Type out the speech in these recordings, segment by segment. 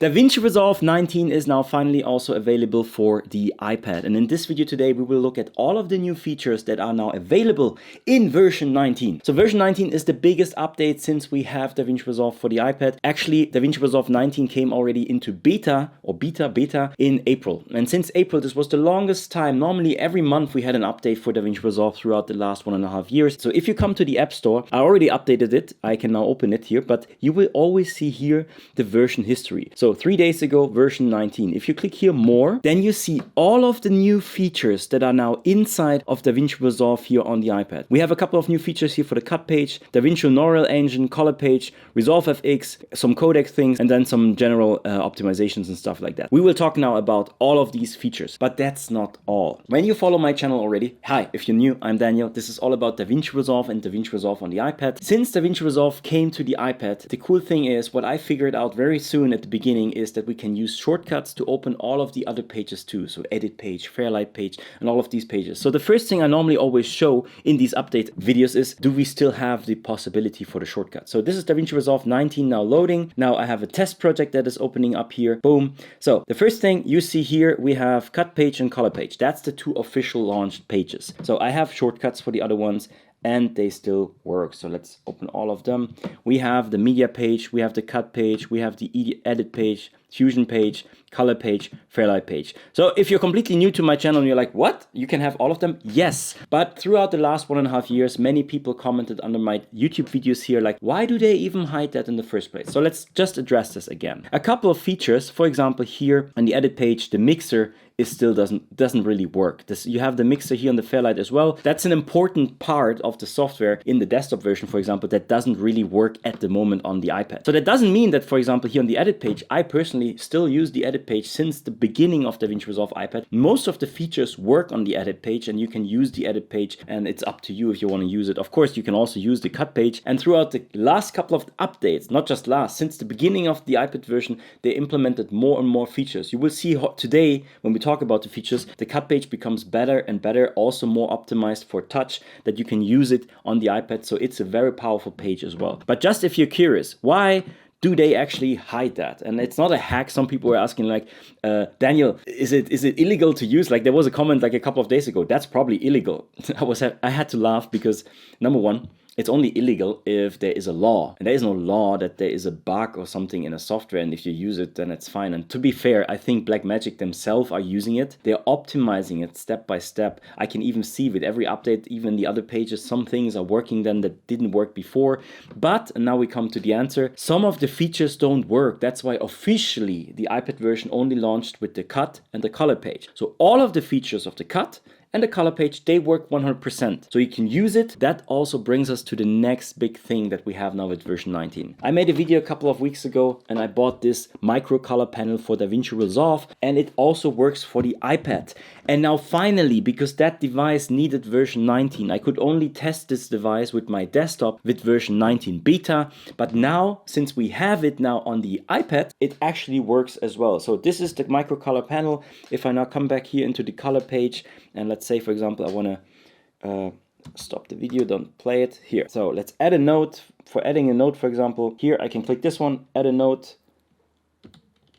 DaVinci Resolve 19 is now finally also available for the iPad. And in this video today, we will look at all of the new features that are now available in version 19. So version 19 is the biggest update since we have DaVinci Resolve for the iPad. Actually, DaVinci Resolve 19 came already into beta in April. And since April, this was the longest time. Normally every month we had an update for DaVinci Resolve throughout the last 1.5 years. So if you come to the App Store, I already updated it. I can now open it here, but you will always see here the version history. So 3 days ago, version 19. If you click here more, then you see all of the new features that are now inside of DaVinci Resolve here on the iPad. We have a couple of new features here for the cut page, DaVinci Neural Engine, color page, Resolve FX, some codec things, and then some general optimizations and stuff like that. We will talk now about all of these features, but that's not all. When you follow my channel already, hi, if you're new, I'm Daniel. This is all about DaVinci Resolve and DaVinci Resolve on the iPad. Since DaVinci Resolve came to the iPad, the cool thing is what I figured out very soon at the beginning is that we can use shortcuts to open all of the other pages too. So edit page, Fairlight page, and all of these pages. So the first thing I normally always show in these update videos is, do we still have the possibility for the shortcut? So this is DaVinci Resolve 19 now loading. Now I have a test project that is opening up here. Boom. So the first thing you see here, we have cut page and color page. That's the two official launched pages. So I have shortcuts for the other ones, and they still work. So let's open all of them. We have the media page, we have the cut page, we have the edit page, fusion page, color page, Fairlight page. So if you're completely new to my channel and you're like, what? You can have all of them? Yes. But throughout the last 1.5 years, many people commented under my YouTube videos here, like, why do they even hide that in the first place? So let's just address this again. A couple of features, for example, here on the edit page, the mixer still doesn't really work. You have the mixer here on the Fairlight as well. That's an important part of the software in the desktop version, for example, that doesn't really work at the moment on the iPad. So that doesn't mean that, for example, here on the edit page, I personally still use the edit page since the beginning of DaVinci Resolve iPad. Most of the features work on the edit page, and you can use the edit page, and it's up to you if you want to use it. Of course, you can also use the cut page. And throughout the last couple of updates, not just last, since the beginning of the iPad version, they implemented more and more features. You will see today, when we talk about the features, the cut page becomes better and better, also more optimized for touch, that you can use it on the iPad. So it's a very powerful page as well. But just if you're curious, why do they actually hide that? And it's not a hack. Some people were asking like, Daniel, is it illegal to use? Like there was a comment like a couple of days ago, that's probably illegal. I had to laugh because number one, it's only illegal if there is a law. And there is no law that there is a bug or something in a software, and if you use it, then it's fine. And to be fair, I think Blackmagic themselves are using it. They're optimizing it step by step. I can even see with every update, even the other pages, some things are working then that didn't work before. But, and now we come to the answer, some of the features don't work. That's why officially the iPad version only launched with the cut and the color page. So all of the features of the cut and the color page, they work 100%. So you can use it. That also brings us to the next big thing that we have now with version 19. I made a video a couple of weeks ago and I bought this micro color panel for DaVinci Resolve, and it also works for the iPad. And now finally, because that device needed version 19, I could only test this device with my desktop with version 19 beta. But now, since we have it now on the iPad, it actually works as well. So this is the micro color panel. If I now come back here into the color page, and let's say, for example, I want to stop the video, don't play it here. So let's add a note. For adding a note, for example, here I can click this one, add a note.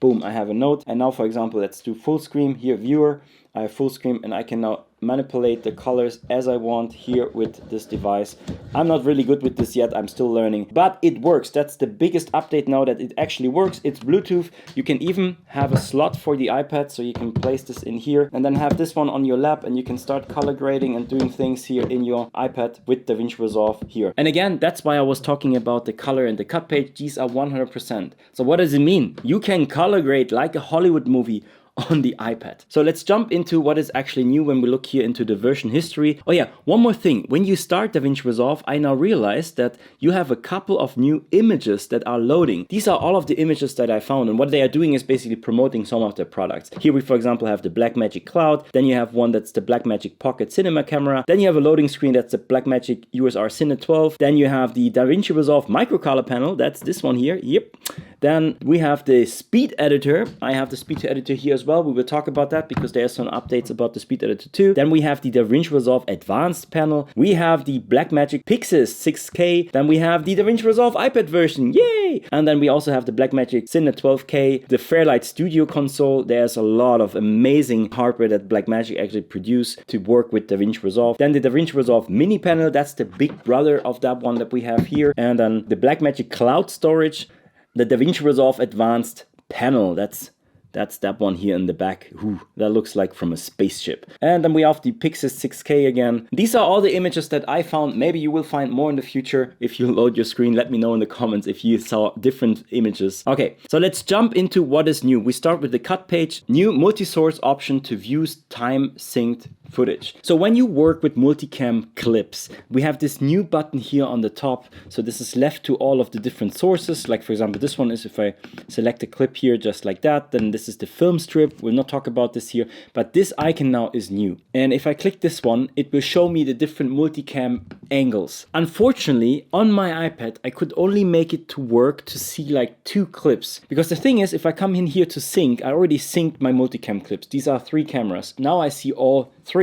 Boom, I have a note. And now, for example, let's do full screen here, viewer. I have full screen, and I can now manipulate the colors as I want here with this device. I'm not really good with this yet, I'm still learning, but it works. That's the biggest update now, that it actually works. It's Bluetooth. You can even have a slot for the iPad, so you can place this in here and then have this one on your lap, and you can start color grading and doing things here in your iPad with DaVinci Resolve here. And again, that's why I was talking about the color and the cut page. These are 100%. So what does it mean? You can color grade like a Hollywood movie on the iPad. So let's jump into what is actually new when we look here into the version history. Oh yeah, one more thing. When you start DaVinci Resolve, I now realized that you have a couple of new images that are loading. These are all of the images that I found, and what they are doing is basically promoting some of their products. Here we, for example, have the Blackmagic Cloud. Then you have one that's the Blackmagic Pocket Cinema Camera. Then you have a loading screen that's the Blackmagic USR Cine 12. Then you have the DaVinci Resolve Micro Color Panel. That's this one here. Yep. Then we have the speed editor. I have the speed editor here as well. We will talk about that because there are some updates about the speed editor too. Then we have the DaVinci Resolve Advanced panel. We have the Blackmagic Pixis 6K. Then we have the DaVinci Resolve iPad version. Yay! And then we also have the Blackmagic Cine 12K, the Fairlight Studio console. There's a lot of amazing hardware that Blackmagic actually produced to work with DaVinci Resolve. Then the DaVinci Resolve mini panel. That's the big brother of that one that we have here. And then the Blackmagic Cloud Storage, the DaVinci Resolve Advanced panel. That's that one here in the back. Ooh, that looks like from a spaceship. And then we have the Pixis 6K again. These are all the images that I found. Maybe you will find more in the future. If you load your screen, let me know in the comments if you saw different images. Okay, so let's jump into what is new. We start with the cut page. New multi-source option to view time-synced footage. So when you work with multicam clips, we have this new button here on the top. So this is left to all of the different sources. Like for example, this one is if I select a clip here just like that, then this is the film strip. We'll not talk about this here, but this icon now is new. And if I click this one, it will show me the different multicam angles. Unfortunately, on my iPad, I could only make it to work to see like 2 clips. Because the thing is, if I come in here to sync, I already synced my multicam clips. These are 3 cameras. Now I see all 3.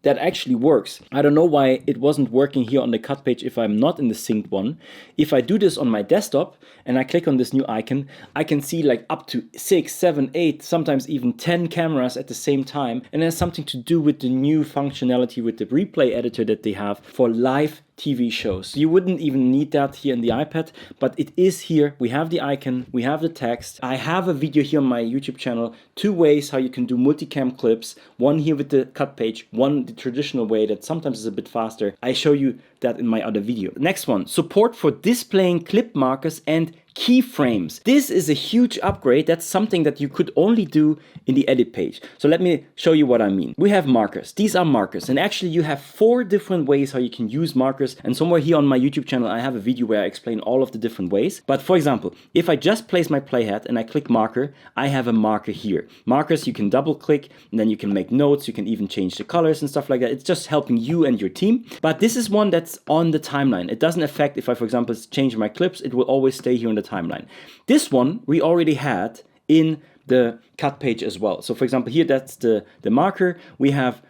That actually works. I don't know why it wasn't working here on the cut page if I'm not in the synced one. If I do this on my desktop and I click on this new icon, I can see like up to 6, 7, 8, sometimes even 10 cameras at the same time. And it has something to do with the new functionality with the replay editor that they have for live TV shows. You wouldn't even need that here in the iPad, but it is here. We have the icon, we have the text. I have a video here on my YouTube channel, 2 ways how you can do multicam clips. One here with the cut page, one the traditional way that sometimes is a bit faster. I show you that in my other video. Next one, support for displaying clip markers and keyframes. This is a huge upgrade. That's something that you could only do in the edit page. So let me show you what I mean. We have markers. These are markers. And actually you have 4 different ways how you can use markers. And somewhere here on my YouTube channel, I have a video where I explain all of the different ways. But for example, if I just place my playhead and I click marker, I have a marker here. Markers, you can double click and then you can make notes. You can even change the colors and stuff like that. It's just helping you and your team. But this is one that's on the timeline. It doesn't affect if I, for example, change my clips. It will always stay here on the timeline. This one we already had in the cut page as well. So for example, here that's the marker. We have,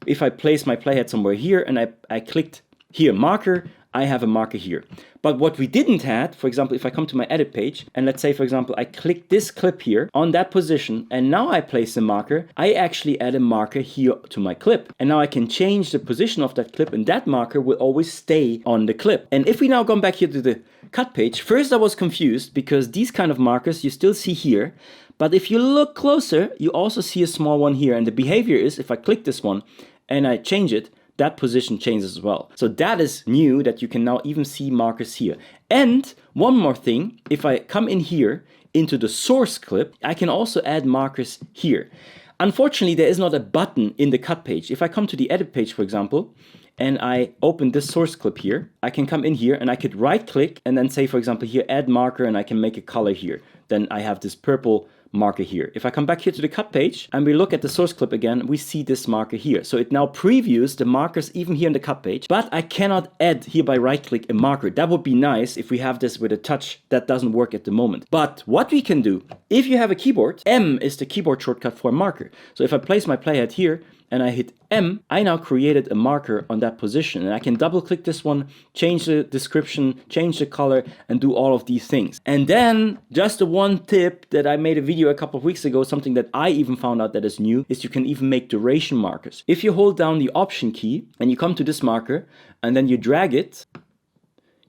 if I place my playhead somewhere here and I clicked here marker, I have a marker here. But what we didn't have, for example, if I come to my edit page and let's say, for example, I click this clip here on that position and now I place the marker, I actually add a marker here to my clip. And now I can change the position of that clip and that marker will always stay on the clip. And if we now come back here to the cut page, first I was confused because these kind of markers you still see here. But if you look closer, you also see a small one here. And the behavior is if I click this one and I change it, that position changes as well. So that is new, that you can now even see markers here. And one more thing, if I come in here into the source clip, I can also add markers here. Unfortunately, there is not a button in the cut page. If I come to the edit page, for example, and I open this source clip here, I can come in here and I could right click and then say, for example, here, add marker, and I can make a color here. Then I have this purple marker here. If I come back here to the cut page and we look at the source clip again, we see this marker here. So it now previews the markers even here in the cut page, but I cannot add here by right click a marker. That would be nice if we have this with a touch. That doesn't work at the moment. But what we can do, if you have a keyboard, M is the keyboard shortcut for a marker. So if I place my playhead here and I hit M, I now created a marker on that position. And I can double click this one, change the description, change the color, and do all of these things. And then just the one tip that I made a video a couple of weeks ago, something that I even found out that is new, is you can even make duration markers. If you hold down the Option key and you come to this marker and then you drag it,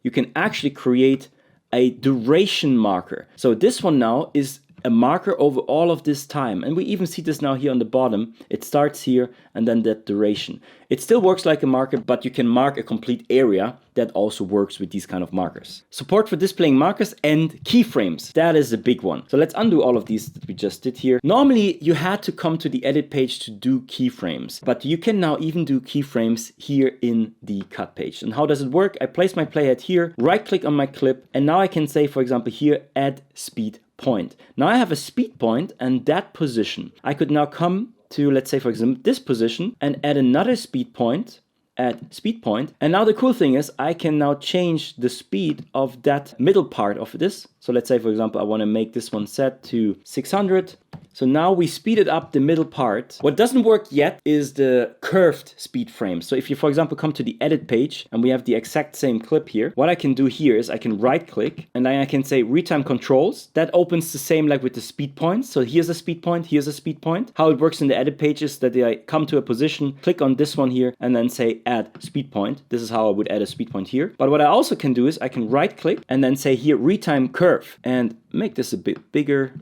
you can actually create a duration marker. So this one now is a marker over all of this time. And we even see this now here on the bottom. It starts here and then that duration. It still works like a marker, but you can mark a complete area. That also works with these kind of markers. Support for displaying markers and keyframes. That is a big one. So let's undo all of these that we just did here. Normally you had to come to the edit page to do keyframes, but you can now even do keyframes here in the cut page. And how does it work? I place my playhead here, right click on my clip, and now I can say, for example, here, add speed point. Now I have a speed point and that position. I could now come to, let's say, for example, this position and add another speed point, add speed point. And now the cool thing is I can now change the speed of that middle part of this. So let's say, for example, I want to make this one set to 600. So now we speeded up the middle part. What doesn't work yet is the curved speed frame. So if you, for example, come to the edit page and we have the exact same clip here, what I can do here is I can right click and then I can say retime controls. That opens the same like with the speed points. So here's a speed point, here's a speed point. How it works in the edit page is that I come to a position, click on this one here and then say add speed point. This is how I would add a speed point here. But what I also can do is I can right click and then say here retime curve and make this a bit bigger.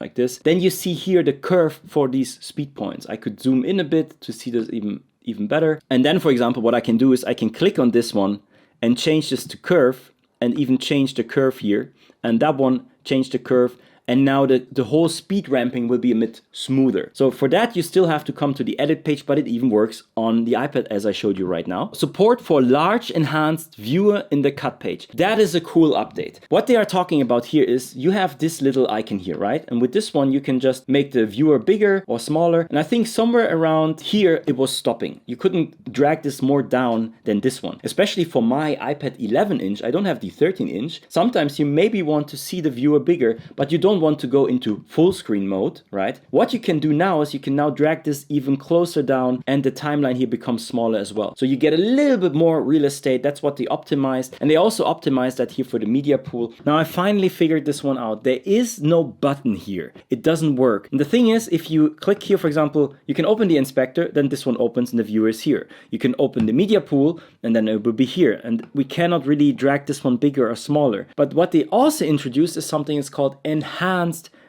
Like this. Then you see here the curve for these speed points. I could zoom in a bit to see this even better. And then, for example, what I can do is I can click on this one and change this to curve and even change the curve here. And that one, change the curve. And now the whole speed ramping will be a bit smoother. So for that, you still have to come to the edit page, but it even works on the iPad as I showed you right now. Support for large enhanced viewer in the cut page. That is a cool update. What they are talking about here is you have this little icon here, right? And with this one, you can just make the viewer bigger or smaller. And I think somewhere around here, it was stopping. You couldn't drag this more down than this one. Especially for my iPad 11 inch, I don't have the 13 inch. Sometimes you maybe want to see the viewer bigger, but you don't want to go into full screen mode, right? What you can do now is you can now drag this even closer down and the timeline here becomes smaller as well. So you get a little bit more real estate. That's what they optimized. And they also optimized that here for the media pool. Now I finally figured this one out. There is no button here. It doesn't work. And the thing is, if you click here, for example, you can open the inspector, then this one opens and the viewer is here. You can open the media pool and then it will be here. And we cannot really drag this one bigger or smaller. But what they also introduced is something that's called enhanced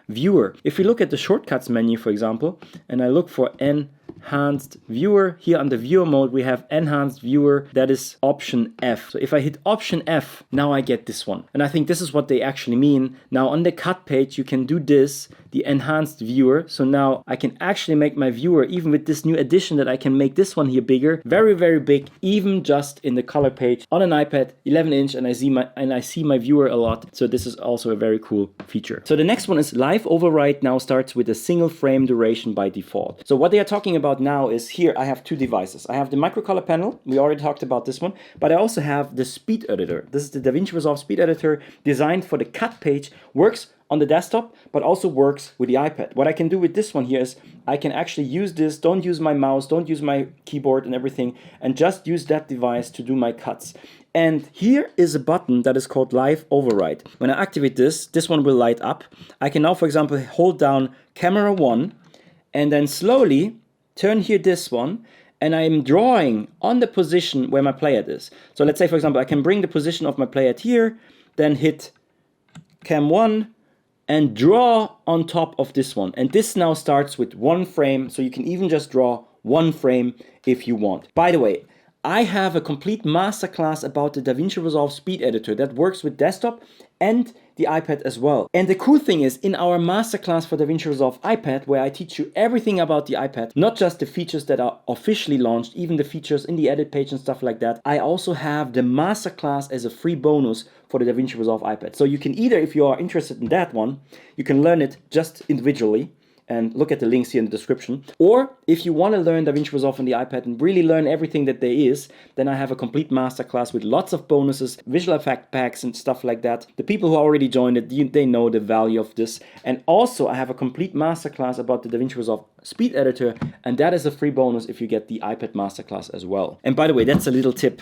viewer. If we look at the shortcuts menu, for example, and I look for enhanced viewer, here under viewer mode, we have enhanced viewer, that is option F. So if I hit option F, now I get this one. And I think this is what they actually mean. Now on the cut page, you can do this, the enhanced viewer. So now I can actually make my viewer, even with this new addition that I can make this one here bigger, very, very big, even just in the color page on an iPad 11 inch, and I see my viewer a lot. So this is also a very cool feature. So the next one is live overwrite now starts with a single frame duration by default. So what they are talking about now is here I have two devices. I have the microcolor panel, we already talked about this one, but I also have the speed editor. This is the DaVinci Resolve speed editor designed for the cut page, works on the desktop, but also works with the iPad. What I can do with this one here is I can actually use this, don't use my mouse, don't use my keyboard and everything, and just use that device to do my cuts. And here is a button that is called Live Overwrite. When I activate this, this one will light up. I can now, for example, hold down camera 1 and then slowly turn here this one, and I'm drawing on the position where my playhead is. So let's say, for example, I can bring the position of my playhead here, then hit cam 1, and draw on top of this one. And this now starts with one frame, so you can even just draw one frame if you want. By the way, I have a complete masterclass about the DaVinci Resolve speed editor that works with desktop and the iPad as well. And the cool thing is, in our masterclass for DaVinci Resolve iPad, where I teach you everything about the iPad, not just the features that are officially launched, even the features in the edit page and stuff like that, I also have the masterclass as a free bonus for the DaVinci Resolve iPad. So you can either, if you are interested in that one, you can learn it just individually, and look at the links here in the description. Or if you want to learn DaVinci Resolve on the iPad and really learn everything that there is, then I have a complete masterclass with lots of bonuses, visual effect packs and stuff like that. The people who already joined it, they know the value of this. And also I have a complete masterclass about the DaVinci Resolve speed editor, and that is a free bonus if you get the iPad masterclass as well. And by the way, that's a little tip.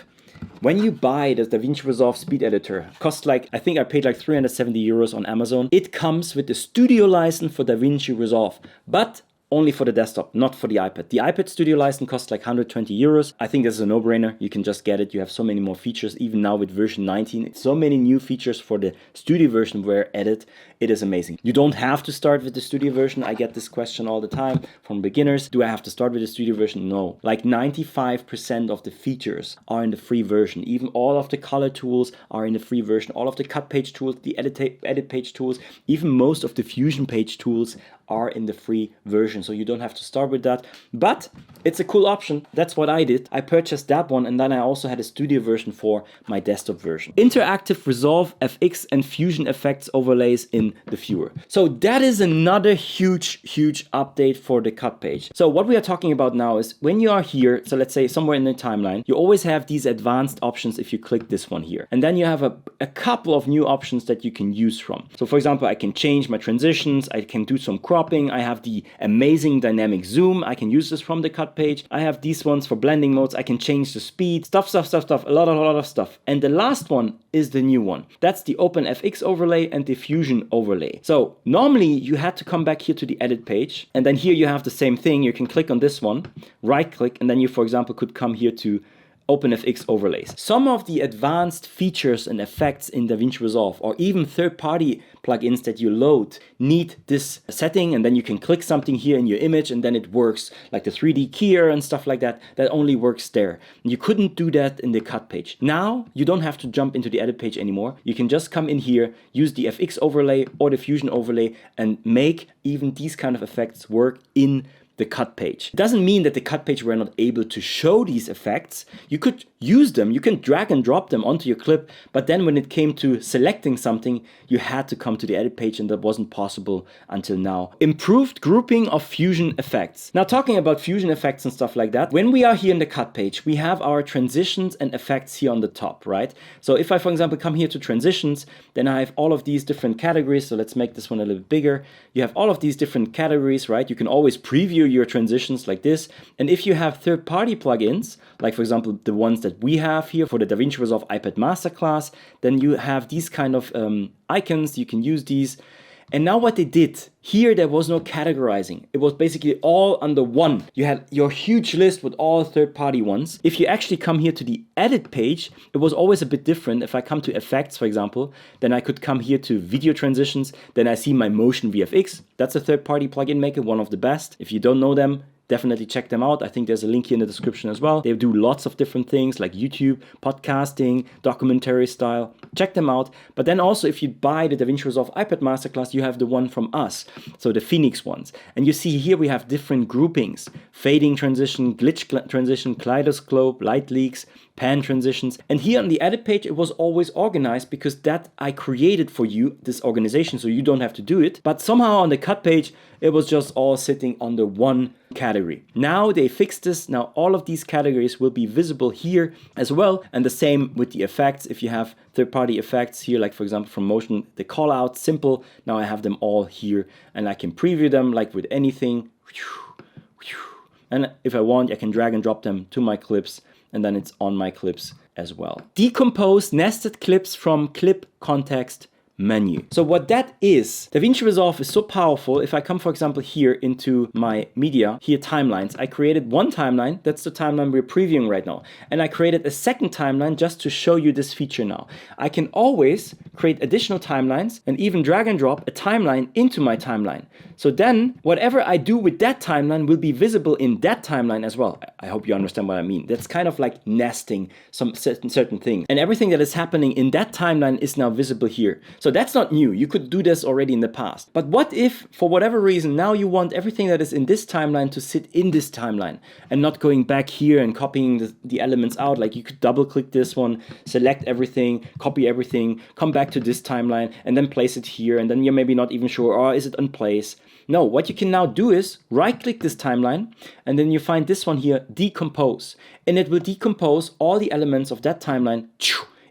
When you buy the DaVinci Resolve speed editor, costs like, I think I paid like 370 euros on Amazon. It comes with the studio license for DaVinci Resolve, but only for the desktop, not for the iPad. The iPad studio license costs like 120 euros. I think this is a no-brainer. You can just get it. You have so many more features, even now with version 19. So many new features for the studio version were added. It is amazing. You don't have to start with the studio version. I get this question all the time from beginners. Do I have to start with the studio version? No. Like 95% of the features are in the free version. Even all of the color tools are in the free version. All of the cut page tools, the edit page tools, even most of the fusion page tools are in the free version. version, so you don't have to start with that. But it's a cool option. That's what I did. I purchased that one, and then I also had a studio version for my desktop version. Interactive Resolve FX and Fusion effects overlays in the viewer. So that is another huge update for the cut page. So what we are talking about now is when you are here, so let's say somewhere in the timeline, you always have these advanced options if you click this one here. And then you have a couple of new options that you can use from. So for example, I can change my transitions, I can do some cropping, I have the amazing dynamic zoom, I can use this from the cut page. I have these ones for blending modes, I can change the speed, stuff, a lot of stuff. And the last one is the new one. That's the OpenFX overlay and the Fusion overlay. So normally you had to come back here to the edit page, and then here you have the same thing. You can click on this one, right click, and then you, for example, could come here to OpenFX overlays. Some of the advanced features and effects in DaVinci Resolve, or even third-party plugins that you load, need this setting, and then you can click something here in your image and then it works, like the 3D keyer and stuff like that. That only works there. You couldn't do that in the cut page. Now you don't have to jump into the edit page anymore. You can just come in here, use the FX overlay or the Fusion overlay, and make even these kind of effects work in the cut page. It doesn't mean that the cut page were not able to show these effects. You could use them, you can drag and drop them onto your clip, but then when it came to selecting something, you had to come to the edit page, and that wasn't possible until now. Improved grouping of fusion effects. Now, talking about fusion effects and stuff like that, when we are here in the cut page, we have our transitions and effects here on the top, right? So if I, for example, come here to transitions, then I have all of these different categories. So let's make this one a little bit bigger. You have all of these different categories, right? You can always preview your transitions like this. And if you have third-party plugins, like for example the ones that we have here for the DaVinci Resolve iPad MasterClass, then you have these kind of icons. You can use these. And now what they did, here there was no categorizing. It was basically all under one. You had your huge list with all third-party ones. If you actually come here to the edit page, it was always a bit different. If I come to effects, for example, then I could come here to video transitions. Then I see my Motion VFX. That's a third-party plugin maker, one of the best. If you don't know them, definitely check them out. I think there's a link here in the description as well. They do lots of different things like YouTube, podcasting, documentary style. Check them out. But then also if you buy the DaVinci Resolve iPad Masterclass, you have the one from us. So the Phoenix ones. And you see here we have different groupings. Fading transition, glitch transition, kaleidoscope, light leaks, pan transitions. And here on the edit page, it was always organized because that I created for you, this organization, so you don't have to do it. But somehow on the cut page, it was just all sitting under one category. Now they fixed this. Now all of these categories will be visible here as well. And the same with the effects. If you have third-party effects here, like for example from Motion, the call out, simple. Now I have them all here and I can preview them like with anything. And if I want, I can drag and drop them to my clips, and then it's on my clips as well. Decompose nested clips from clip context menu. So what that is, DaVinci Resolve is so powerful. If I come, for example, here into my media, here timelines, I created one timeline. That's the timeline we're previewing right now. And I created a second timeline just to show you this feature now. I can always create additional timelines and even drag and drop a timeline into my timeline. So then whatever I do with that timeline will be visible in that timeline as well. I hope you understand what I mean. That's kind of like nesting some certain things. And everything that is happening in that timeline is now visible here. So that's not new. You could do this already in the past. But what if, for whatever reason, now you want everything that is in this timeline to sit in this timeline and not going back here and copying the elements out? Like you could double click this one, select everything, copy everything, come back to this timeline and then place it here. And then you're maybe not even sure, or is it in place? No, what you can now do is right click this timeline and then you find this one here, decompose. And it will decompose all the elements of that timeline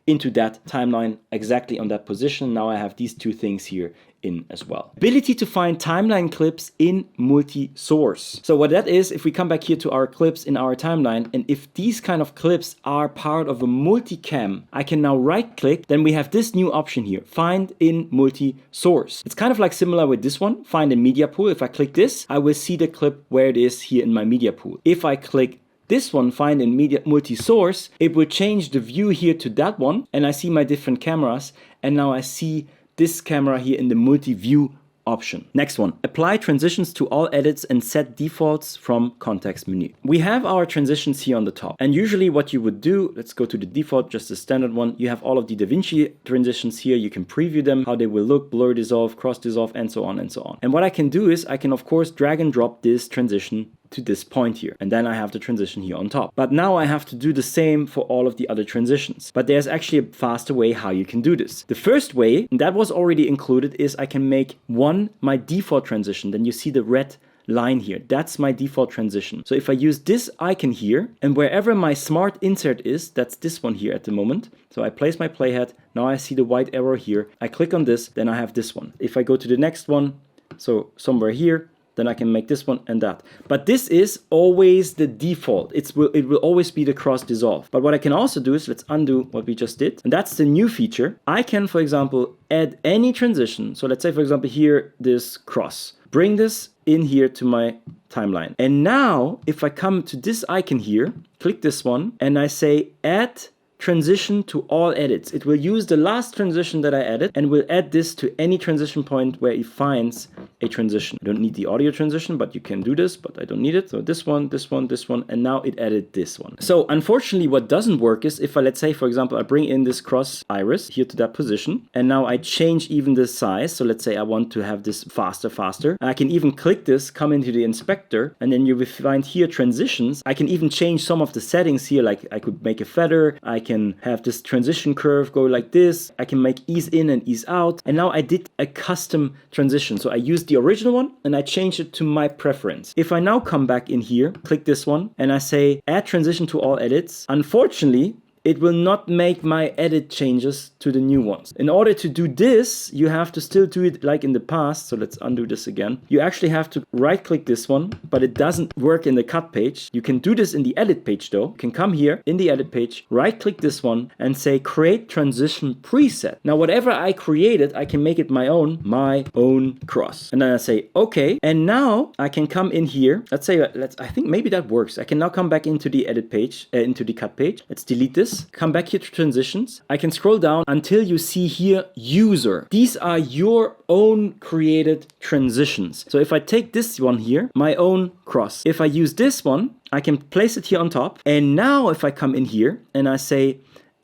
into that timeline exactly on that position. Now I have these two things here in as well. Ability to find timeline clips in multi-source. So what that is, if we come back here to our clips in our timeline, and if these kind of clips are part of a multicam, I can now right click, then we have this new option here, find in multi-source. It's kind of like similar with this one, find in media pool. If I click this, I will see the clip where it is here in my media pool. If I click this one, find in media multi-source, it will change the view here to that one, and I see my different cameras, and now I see this camera here in the multi-view option. Next one, apply transitions to all edits and set defaults from context menu. We have our transitions here on the top, and usually what you would do, let's go to the default, just the standard one. You have all of the DaVinci transitions here. You can preview them, how they will look, blur dissolve, cross dissolve, and so on and so on. And what I can do is I can of course drag and drop this transition to this point here, and then I have the transition here on top. But now I have to do the same for all of the other transitions. But there's actually a faster way how you can do this. The first way, and that was already included, is I can make one my default transition. Then you see the red line here. That's my default transition. So if I use this icon here, and wherever my smart insert is, that's this one here at the moment. So I place my playhead. Now I see the white arrow here. I click on this, then I have this one. If I go to the next one, so somewhere here, then I can make this one and that. But this is always the default. It will always be the cross dissolve. But what I can also do is, let's undo what we just did. And that's the new feature. I can, for example, add any transition. So let's say, for example, here, this cross. Bring this in here to my timeline. And now, if I come to this icon here, click this one, and I say add transition to all edits. It will use the last transition that I added and will add this to any transition point where it finds a transition. I don't need the audio transition, but you can do this, but I don't need it. So this one, this one, this one, and now it added this one. So unfortunately, what doesn't work is if I, let's say, for example, I bring in this cross iris here to that position, and now I change even the size. So let's say I want to have this faster. I can even click this, come into the inspector, and then you will find here transitions. I can even change some of the settings here, like I could make a feather, I can have this transition curve go like this. I can make ease in and ease out. And now I did a custom transition. So I used the original one and I changed it to my preference. If I now come back in here, click this one, and I say add transition to all edits, unfortunately, it will not make my edit changes to the new ones. In order to do this, you have to still do it like in the past. So let's undo this again. You actually have to right click this one, but it doesn't work in the cut page. You can do this in the edit page though. You can come here in the edit page, right click this one and say create transition preset. Now whatever I created, I can make it my own cross. And then I say okay. And now I can come in here. Let's say, I think maybe that works. I can now come back into the edit page, into the cut page. Let's delete this. Come back here to transitions. I can scroll down until you see here user. These are your own created transitions. So if I take this one here, my own cross. If I use this one, I can place it here on top. And now if I come in here and I say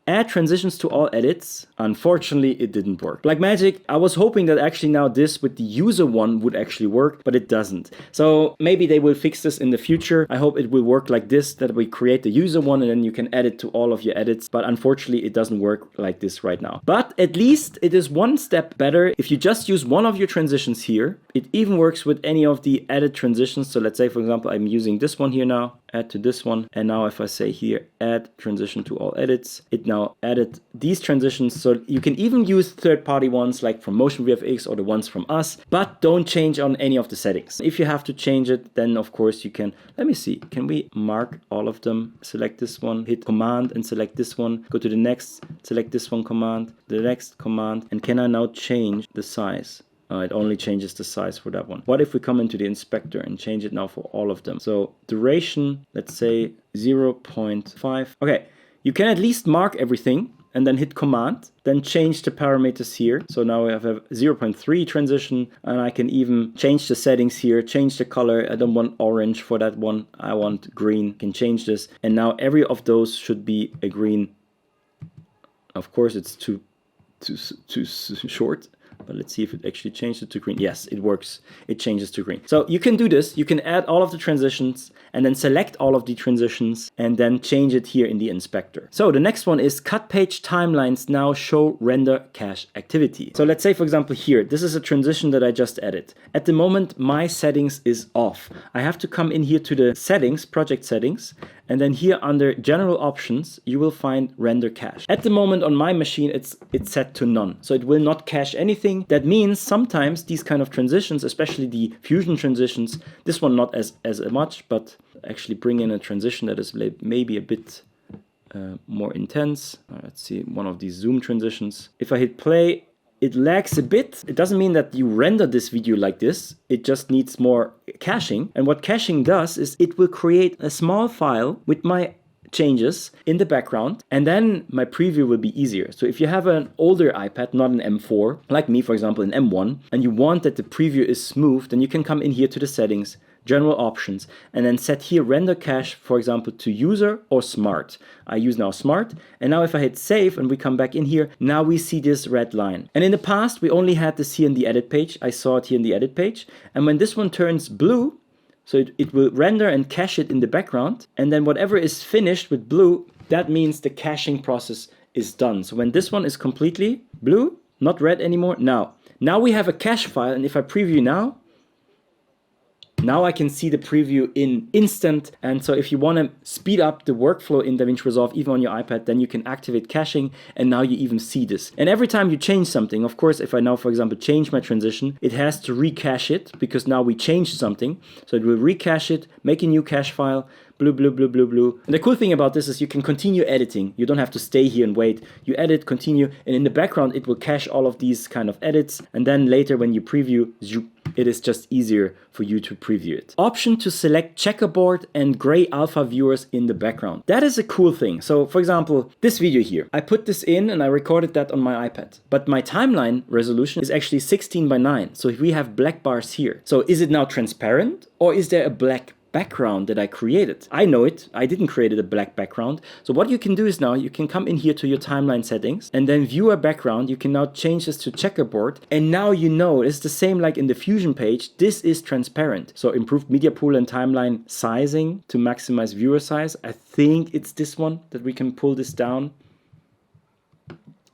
add transitions to all edits, unfortunately it didn't work. Like magic, I was hoping that actually now this with the user one would actually work, but it doesn't. So maybe they will fix this in the future. I hope it will work like this, that we create the user one and then you can add it to all of your edits. But unfortunately it doesn't work like this right now. But at least it is one step better. If you just use one of your transitions here, it even works with any of the added transitions. So let's say, for example, I'm using this one here now, add to this one. And now if I say here, add transition to all edits, it now added these transitions. So you can even use third-party ones like from Motion VFX or the ones from us, but don't change on any of the settings. If you have to change it, then of course you can, let me see, can we mark all of them? Select this one, hit command and select this one, go to the next, select this one command, the next command, and can I now change the size? It only changes the size for that one. What if we come into the inspector and change it now for all of them? So duration, let's say 0.5. Okay, you can at least mark everything and then hit command, then change the parameters here. So now we have a 0.3 transition and I can even change the settings here, change the color. I don't want orange for that one. I want green. Can change this. And now every of those should be a green. Of course, it's too short. But let's see if it actually changes it to green. Yes, it works. It changes to green. So you can do this. You can add all of the transitions and then select all of the transitions and then change it here in the inspector. So the next one is cut page timelines now show render cache activity. So let's say, for example, here, this is a transition that I just added. At the moment, my settings is off. I have to come in here to the settings, project settings, and then here under general options, you will find render cache. At the moment on my machine, it's set to none. So it will not cache anything. That means sometimes these kind of transitions, especially the fusion transitions, this one not as much, but actually bring in a transition that is maybe a bit more intense. Let's see, one of these zoom transitions. If I hit play, it lags a bit. It doesn't mean that you render this video like this. It just needs more caching. And what caching does is it will create a small file with my changes in the background, and then my preview will be easier. So if you have an older iPad, not an M4, like me, for example, an M1, and you want that the preview is smooth, then you can come in here to the settings, general options, and then set here render cache, for example, to user or smart. I use now smart, and now if I hit save and we come back in here, now we see this red line. And in the past, we only had this here in the edit page. I saw it here in the edit page, and when this one turns blue, so it will render and cache it in the background, and then whatever is finished with blue, that means the caching process is done. So when this one is completely blue, not red anymore, now we have a cache file, and if I preview now I can see the preview in instant. And so if you want to speed up the workflow in DaVinci Resolve, even on your iPad, then you can activate caching, and now you even see this. And every time you change something, of course, if I now, for example, change my transition, it has to recache it because now we changed something. So it will recache it, make a new cache file, blue, blue, blue, blue, blue. And the cool thing about this is you can continue editing. You don't have to stay here and wait. You edit, continue, and in the background, it will cache all of these kind of edits. And then later when you preview, it is just easier for you to preview it. Option to select checkerboard and gray alpha viewers in the background. That is a cool thing. So for example, this video here, I put this in and I recorded that on my iPad, but my timeline resolution is actually 16:9. So we have black bars here. So is it now transparent, or is there a black background that I created? I know it. I didn't create a black background. So what you can do is now you can come in here to your timeline settings and then view a background. You can now change this to checkerboard, and now you know it's the same like in the Fusion page. This is transparent. So improved media pool and timeline sizing to maximize viewer size. I think it's this one that we can pull this down.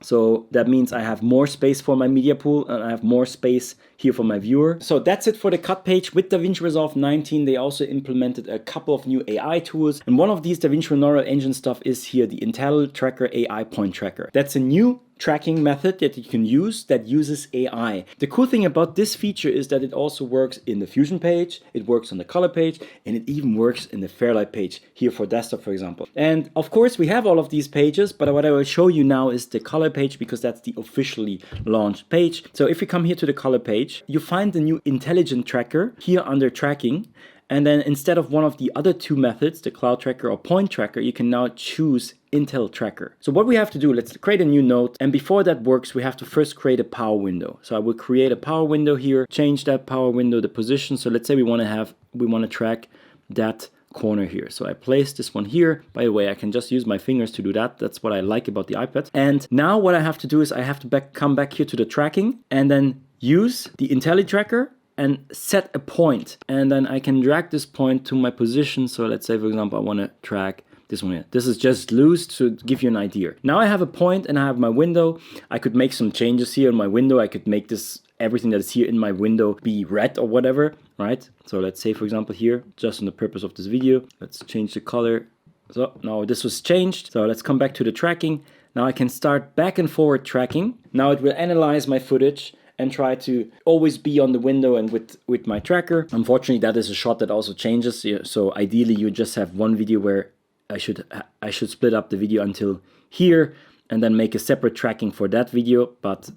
So that means I have more space for my media pool and I have more space here for my viewer. So that's it for the cut page. With DaVinci Resolve 19, they also implemented a couple of new AI tools. And one of these DaVinci Neural Engine stuff is here, the IntelliTrack AI Point Tracker. That's a new tracking method that you can use that uses AI. The cool thing about this feature is that it also works in the Fusion page, it works on the color page, and it even works in the Fairlight page here for desktop, for example. And of course, we have all of these pages, but what I will show you now is the color page because that's the officially launched page. So if you come here to the color page, you find the new intelligent tracker here under tracking. And then instead of one of the other two methods, the cloud tracker or point tracker, you can now choose Intel Tracker. So what we have to do, let's create a new node. And before that works, we have to first create a power window. So I will create a power window here, change that power window, the position. So let's say we want to track that corner here. So I place this one here. By the way, I can just use my fingers to do that. That's what I like about the iPad. And now what I have to do is I have to come back here to the tracking and then use the IntelliTracker and set a point, and then I can drag this point to my position. So let's say, for example, I want to track this one here. This is just loose to give you an idea. Now I have a point and I have my window. I could make some changes here in my window. I could make this, everything that is here in my window, be red or whatever, right? So let's say, for example, here, just on the purpose of this video, let's change the color. So now this was changed. So let's come back to the tracking. Now I can start back and forward tracking. Now it will analyze my footage and try to always be on the window and with my tracker. Unfortunately, that is a shot that also changes. So ideally, you just have one video where I should split up the video until here and then make a separate tracking for that video. But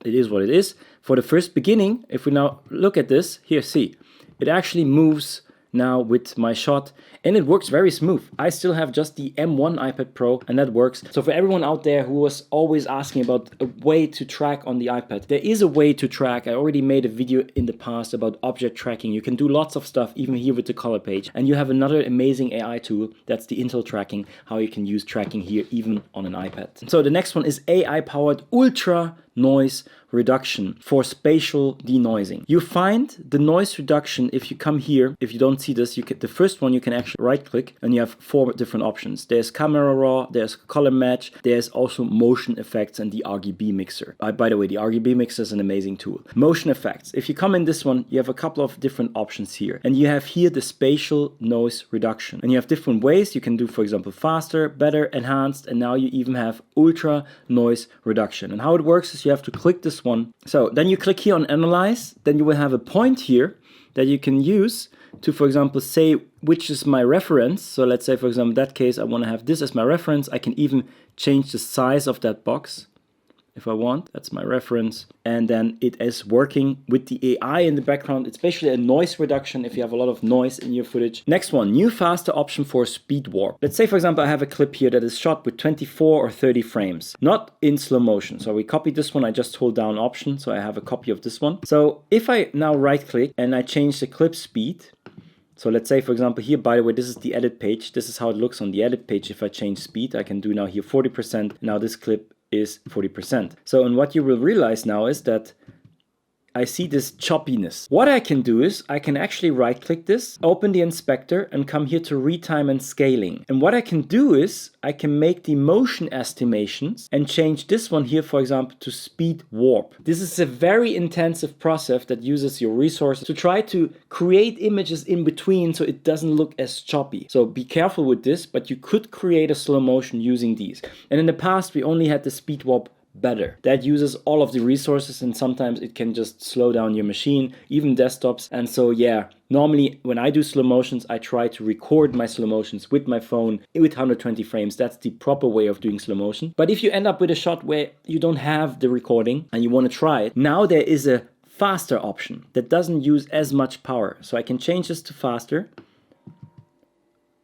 it is what it is. For the first beginning, if we now look at this, here, see, it actually moves now with my shot and it works very smooth. I still have just the M1 iPad Pro and that works. So for everyone out there who was always asking about a way to track on the iPad, there is a way to track. I already made a video in the past about object tracking. You can do lots of stuff even here with the color page, and you have another amazing AI tool, that's the Intel tracking, how you can use tracking here even on an iPad. So the next one is AI powered ultra noise reduction for spatial denoising. You find the noise reduction if you come here. If you don't see this, the first one you can actually right click and you have 4 different options. There's camera raw, there's color match, there's also motion effects and the RGB mixer. By the way, the RGB mixer is an amazing tool. Motion effects. If you come in this one, you have a couple of different options here, and you have here the spatial noise reduction, and you have different ways you can do, for example, faster, better, enhanced, and now you even have ultra noise reduction. And how it works is you have to click this one. So then you click here on analyze, then you will have a point here that you can use to, for example, say which is my reference. So let's say, for example, in that case, I want to have this as my reference. I can even change the size of that box if I want. That's my reference. And then it is working with the AI in the background. It's basically a noise reduction if you have a lot of noise in your footage. Next one, new faster option for speed warp. Let's say, for example, I have a clip here that is shot with 24 or 30 frames, not in slow motion. So we copy this one. I just hold down Option. So I have a copy of this one. So if I now right click and I change the clip speed, so let's say, for example, here, by the way, this is the edit page. This is how it looks on the edit page. If I change speed, I can do now here 40%. Now this clip is 40%. So, and what you will realize now is that I see this choppiness. What I can do is I can actually right click this, open the inspector and come here to retime and scaling. And what I can do is I can make the motion estimations and change this one here, for example, to speed warp. This is a very intensive process that uses your resources to try to create images in between so it doesn't look as choppy. So be careful with this, but you could create a slow motion using these. And in the past, we only had the speed warp better. That uses all of the resources and sometimes it can just slow down your machine, even desktops. And so yeah, normally when I do slow motions, I try to record my slow motions with my phone with 120 frames. That's the proper way of doing slow motion. But if you end up with a shot where you don't have the recording and you want to try it, now there is a faster option that doesn't use as much power. So I can change this to faster.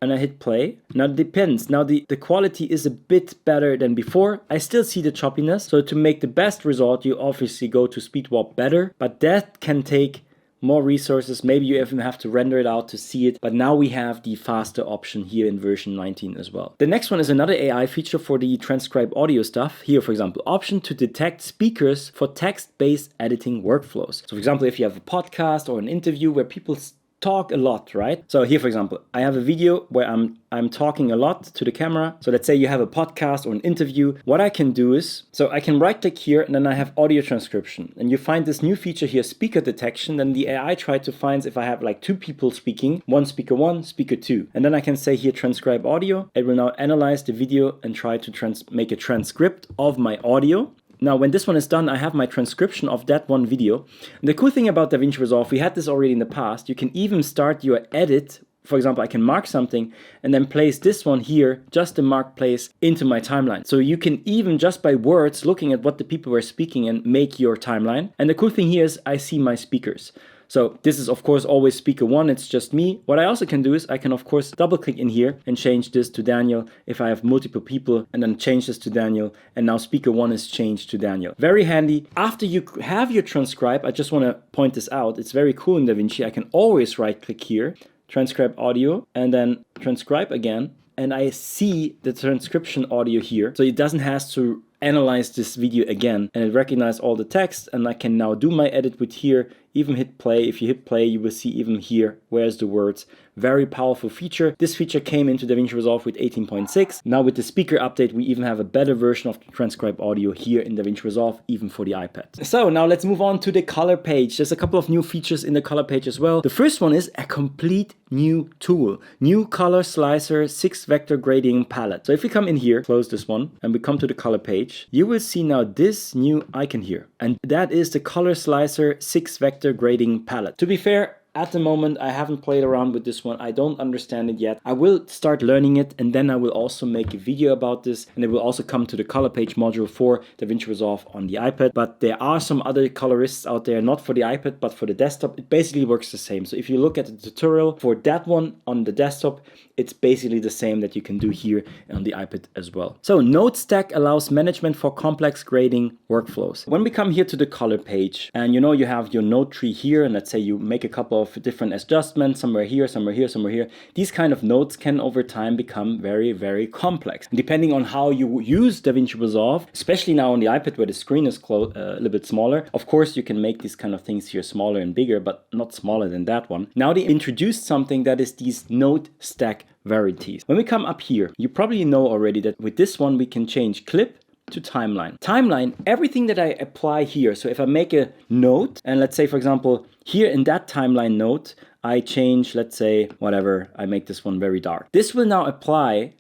And I hit play. Now it depends. Now the quality is a bit better than before. I still see the choppiness. So to make the best result, you obviously go to speed warp better, but that can take more resources. Maybe you even have to render it out to see it. But now we have the faster option here in version 19 as well. The next one is another AI feature for the transcribe audio stuff. Here, for example, option to detect speakers for text-based editing workflows. So for example, if you have a podcast or an interview where people talk a lot, right? So here, for example, I have a video where I'm talking a lot to the camera. So let's say you have a podcast or an interview. What I can do is, so I can right click here and then I have audio transcription. And you find this new feature here, speaker detection. Then the AI tried to find if I have like two people speaking, speaker one, speaker two. And then I can say here, transcribe audio. It will now analyze the video and try to make a transcript of my audio. Now, when this one is done, I have my transcription of that one video. And the cool thing about DaVinci Resolve, we had this already in the past. You can even start your edit. For example, I can mark something and then place this one here, just the mark place into my timeline. So you can even just by words, looking at what the people were speaking and make your timeline. And the cool thing here is I see my speakers. So this is of course always speaker one, it's just me. What I also can do is I can of course double click in here and change this to Daniel if I have multiple people, and then change this to Daniel, and now speaker one is changed to Daniel. Very handy. After you have your transcribe, I just want to point this out, it's very cool in DaVinci. I can always right click here, transcribe audio, and then transcribe again, and I see the transcription audio here. So it doesn't have to analyze this video again, and it recognizes all the text, and I can now do my edit with here, even hit play. If you hit play, you will see even here, where's the words. Very powerful feature. This feature came into DaVinci Resolve with 18.6. Now with the speaker update, we even have a better version of the transcribe audio here in DaVinci Resolve, even for the iPad. So now let's move on to the color page. There's a couple of new features in the color page as well. The first one is a complete new tool. New color slicer 6-vector grading palette. So if we come in here, close this one, and we come to the color page, you will see now this new icon here. And that is the ColorSlice 6-vector grading palette. To be fair, at the moment, I haven't played around with this one. I don't understand it yet. I will start learning it, and then I will also make a video about this, and it will also come to the color page module for DaVinci Resolve on the iPad. But there are some other colorists out there, not for the iPad, but for the desktop. It basically works the same. So if you look at the tutorial for that one on the desktop, it's basically the same that you can do here on the iPad as well. So Node Stack allows management for complex grading workflows. When we come here to the color page, and you have your node tree here, and let's say you make a couple of different adjustments, somewhere here, somewhere here, somewhere here. These kind of nodes can over time become very, very complex. And depending on how you use DaVinci Resolve, especially now on the iPad where the screen is a little bit smaller, of course you can make these kind of things here smaller and bigger, but not smaller than that one. Now they introduced something that is these node stack varieties. When we come up here, you probably know already that with this one we can change clip to timeline. Timeline, everything that I apply here. So if I make a node, and let's say for example here in that timeline node I change, let's say whatever, I make this one very dark. This will now apply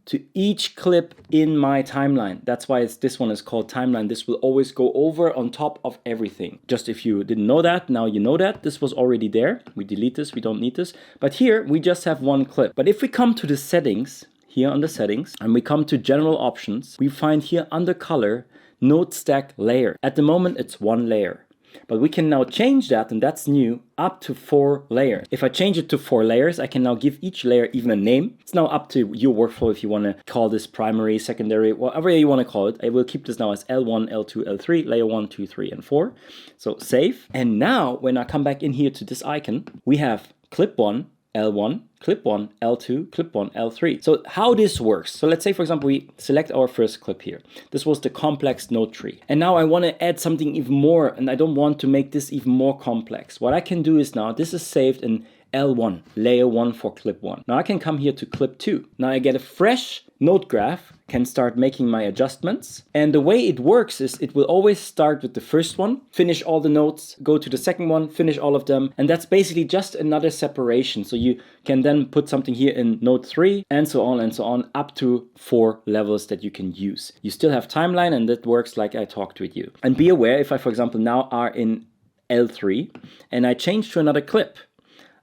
to each clip in my timeline. That's why this one is called timeline. This will always go over on top of everything. Just if you didn't know that, now you know that. This was already there. We delete this, we don't need this. But here we just have one clip. But if we come to the settings, here on the settings, and we come to general options, we find here under color node stack layer. At the moment, it's 1 layer. But we can now change that, and that's new, up to 4 layers. If I change it to 4 layers, I can now give each layer even a name. It's now up to your workflow if you want to call this primary, secondary, whatever you want to call it. I will keep this now as L1, L2, L3, layer 1, 2, 3, and 4. So save. And now when I come back in here to this icon, we have clip 1, L1, clip 1, L2, clip 1, L3. So how this works. So let's say, for example, we select our first clip here. This was the complex node tree. And now I want to add something even more, and I don't want to make this even more complex. What I can do is now, this is saved in L1, layer 1 for clip 1. Now I can come here to clip 2. Now I get a fresh node graph, can start making my adjustments. And the way it works is it will always start with the first one, finish all the nodes, go to the second one, finish all of them. And that's basically just another separation. So you can then put something here in node 3 and so on, up to 4 levels that you can use. You still have timeline, and that works like I talked with you. And be aware, if I, for example, now are in L3 and I change to another clip,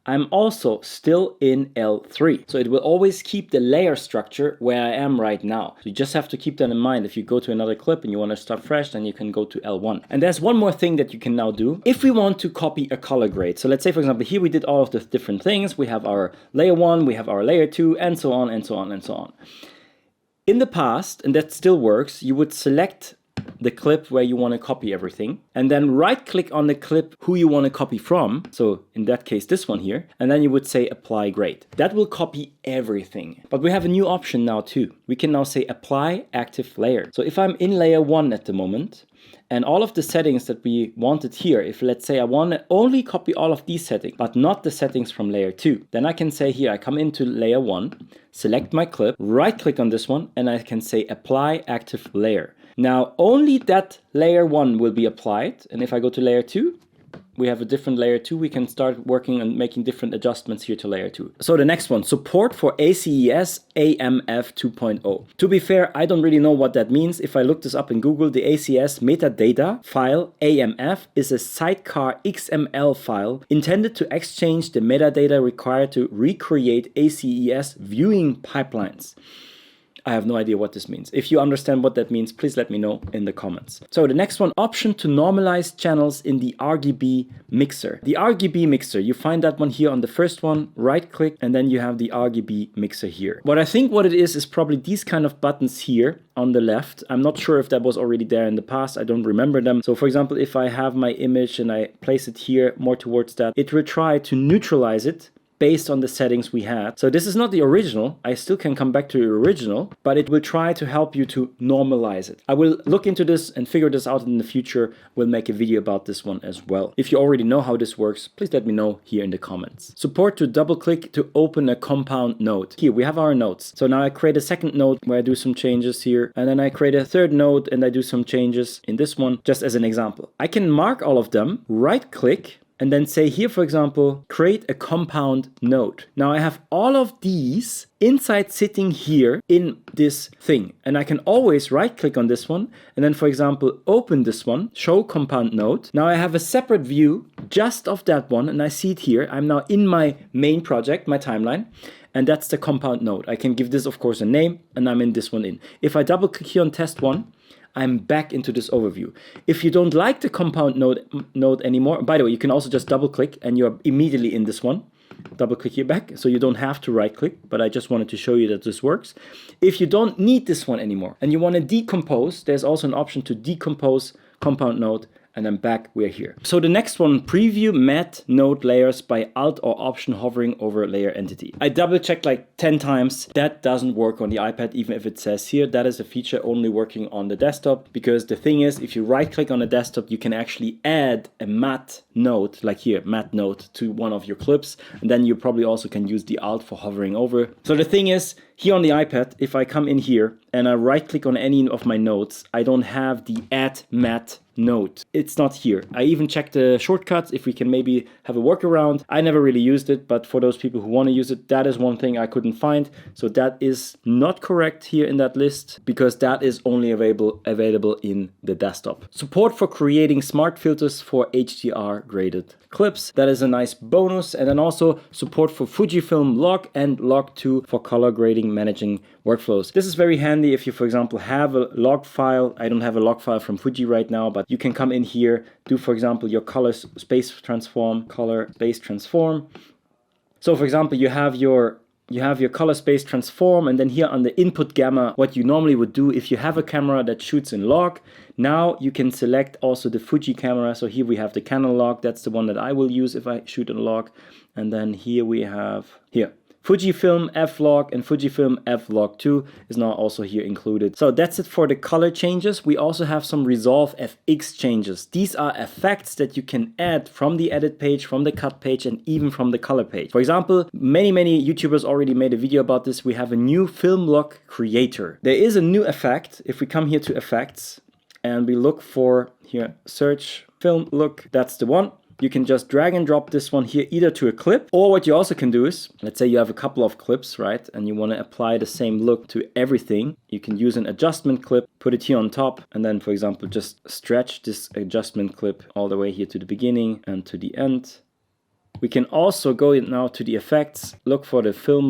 I'm also still in L3. So it will always keep the layer structure where I am right now. So you just have to keep that in mind. If you go to another clip and you want to start fresh, then you can go to L1. And there's one more thing that you can now do. If we want to copy a color grade. So let's say, for example, here we did all of the different things. We have our layer 1, we have our layer 2, and so on, and so on, and so on. In the past, and that still works, you would select the clip where you want to copy everything, and then right click on the clip who you want to copy from. So in that case, this one here, and then you would say apply grade. That will copy everything. But we have a new option now too. We can now say apply active layer. So if I'm in layer 1 at the moment, and all of the settings that we wanted here, if let's say I want to only copy all of these settings, but not the settings from layer 2, then I can say here, I come into layer 1, select my clip, right click on this one, and I can say apply active layer. Now only that layer 1 will be applied, and if I go to layer 2, we have a different layer 2, we can start working on making different adjustments here to layer 2. So the next one, support for ACES AMF 2.0. To be fair, I don't really know what that means. If I look this up in Google, the ACES metadata file AMF is a sidecar XML file intended to exchange the metadata required to recreate ACES viewing pipelines. I have no idea what this means. If you understand what that means, please let me know in the comments. So the next one, option to normalize channels in the RGB mixer. The RGB mixer, you find that one here on the first one, right click, and then you have the RGB mixer here. What I think what it is probably these kind of buttons here on the left. I'm not sure if that was already there in the past. I don't remember them. So for example, if I have my image and I place it here more towards that, it will try to neutralize it based on the settings we had. So this is not the original. I still can come back to the original, but it will try to help you to normalize it. I will look into this and figure this out in the future. We'll make a video about this one as well. If you already know how this works, please let me know here in the comments. Support to double click to open a compound node. Here we have our nodes. So now I create a second node where I do some changes here, and then I create a third node and I do some changes in this one, just as an example. I can mark all of them, right click, and then say here, for example, create a compound node. Now I have all of these inside sitting here in this thing. And I can always right click on this one. And then, for example, open this one, show compound node. Now I have a separate view just of that one. And I see it here. I'm now in my main project, my timeline. And that's the compound node. I can give this, of course, a name. And I'm in this one in. If I double click here on test one, I'm back into this overview. If you don't like the compound node anymore, by the way, you can also just double click and you're immediately in this one. Double click here back, so you don't have to right click, but I just wanted to show you that this works. If you don't need this one anymore and you want to decompose, there's also an option to decompose compound node. And then back, we're here. So the next one, preview matte node layers by Alt or Option hovering over layer entity. I double checked like 10 times. That doesn't work on the iPad, even if it says here. That is a feature only working on the desktop. Because the thing is, if you right click on the desktop, you can actually add a matte node, like here, matte node to one of your clips. And then you probably also can use the Alt for hovering over. So the thing is, here on the iPad, if I come in here and I right click on any of my nodes, I don't have the add matte node. It's not here. I even checked the shortcuts if we can maybe have a workaround. I never really used it, but for those people who want to use it, that is one thing I couldn't find. So that is not correct here in that list because that is only available in the desktop. Support for creating smart filters for HDR graded clips. That is a nice bonus. And then also support for FujiFilm Log and Log2 for color grading creating, managing workflows. This is very handy if you, for example, have a log file. I don't have a log file from Fuji right now, but you can come in here, do, for example, your color space transform. So, for example, you have your color space transform, and then here on the input gamma, what you normally would do if you have a camera that shoots in log, now you can select also the Fuji camera. So here we have the Canon log, that's the one that I will use if I shoot in log. And then here we have, FujiFilm F-Log and FujiFilm F-Log2 is now also here included. So that's it for the color changes. We also have some Resolve FX changes. These are effects that you can add from the edit page, from the cut page, and even from the color page. For example, many YouTubers already made a video about this. We have a new film log creator. There is a new effect. If we come here to effects and we look for here, search film look, that's the one. You can just drag and drop this one here either to a clip, or what you also can do is, let's say you have a couple of clips, right? And you want to apply the same look to everything. You can use an adjustment clip, put it here on top, and then, for example, just stretch this adjustment clip all the way here to the beginning and to the end. We can also go now to the effects, look for the film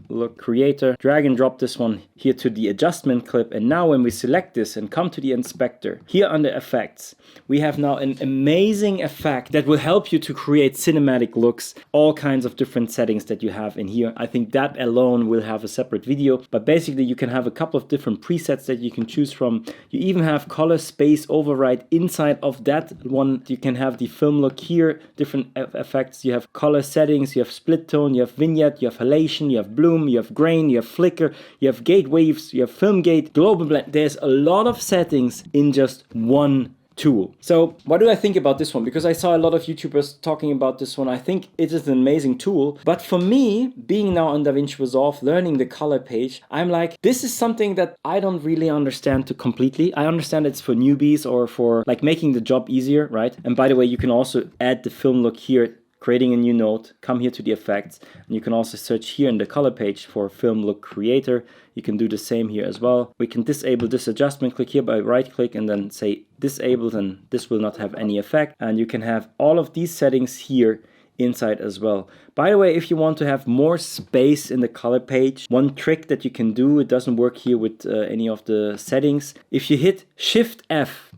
look creator, drag and drop this one here to the adjustment clip. And now when we select this and come to the inspector, here under effects, we have now an amazing effect that will help you to create cinematic looks, all kinds of different settings that you have in here. I think that alone will have a separate video, but basically you can have a couple of different presets that you can choose from. You even have color space override inside of that one. You can have the film look here, different effects. You have color settings, you have split tone, you have vignette, you have halation, you have bloom, you have grain, you have flicker, you have gate waves, you have film gate, global blend. There's a lot of settings in just one tool. So what do I think about this one? Because I saw a lot of YouTubers talking about this one. I think it is an amazing tool. But for me, being now on DaVinci Resolve, learning the color page, I'm like, this is something that I don't really understand completely. I understand it's for newbies or for like making the job easier, right? And by the way, you can also add the film look here, creating a new node, come here to the effects, and you can also search here in the color page for film look creator. You can do the same here as well. We can disable this adjustment, click here by right click and then say disabled, and this will not have any effect. And you can have all of these settings here inside as well. By the way, if you want to have more space in the color page, one trick that you can do, it doesn't work here with any of the settings. If you hit Shift F,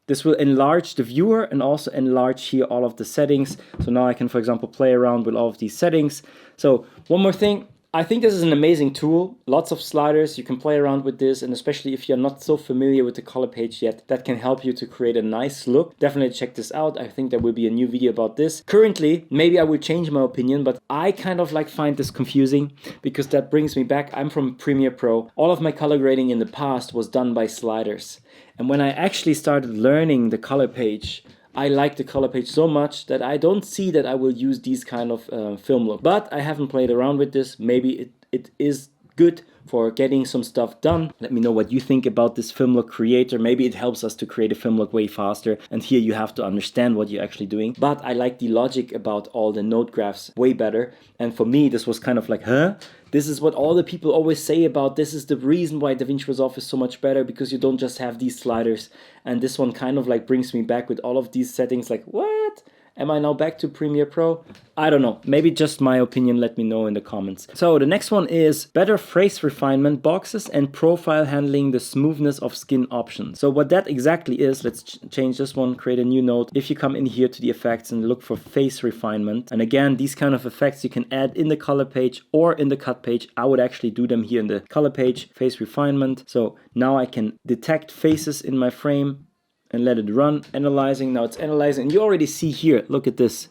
this will enlarge the viewer and also enlarge here all of the settings. So now I can, for example, play around with all of these settings. So one more thing, I think this is an amazing tool. Lots of sliders, you can play around with this, and especially if you're not so familiar with the color page yet, that can help you to create a nice look. Definitely check this out. I think there will be a new video about this. Currently, maybe I will change my opinion, but I kind of like find this confusing because that brings me back. I'm from Premiere Pro. All of my color grading in the past was done by sliders. And when I actually started learning the color page, I like the color page so much that I don't see that I will use these kind of film look. But I haven't played around with this. Maybe it is good for getting some stuff done. Let me know what you think about this film look creator. Maybe it helps us to create a film look way faster. And here you have to understand what you're actually doing. But I like the logic about all the node graphs way better. And for me, this was kind of like, huh? This is what all the people always say about this is the reason why DaVinci Resolve is so much better, because you don't just have these sliders. And this one kind of like brings me back with all of these settings like, what? Am I now back to Premiere Pro? I don't know. Maybe just my opinion. Let me know in the comments. So the next one is better face refinement boxes and profile handling the smoothness of skin options. So what that exactly is, let's change this one, create a new node. If you come in here to the effects and look for face refinement, and again, these kind of effects you can add in the color page or in the cut page. I would actually do them here in the color page, face refinement. So now I can detect faces in my frame and let it run, analyzing. Now it's analyzing, and you already see here, look at this.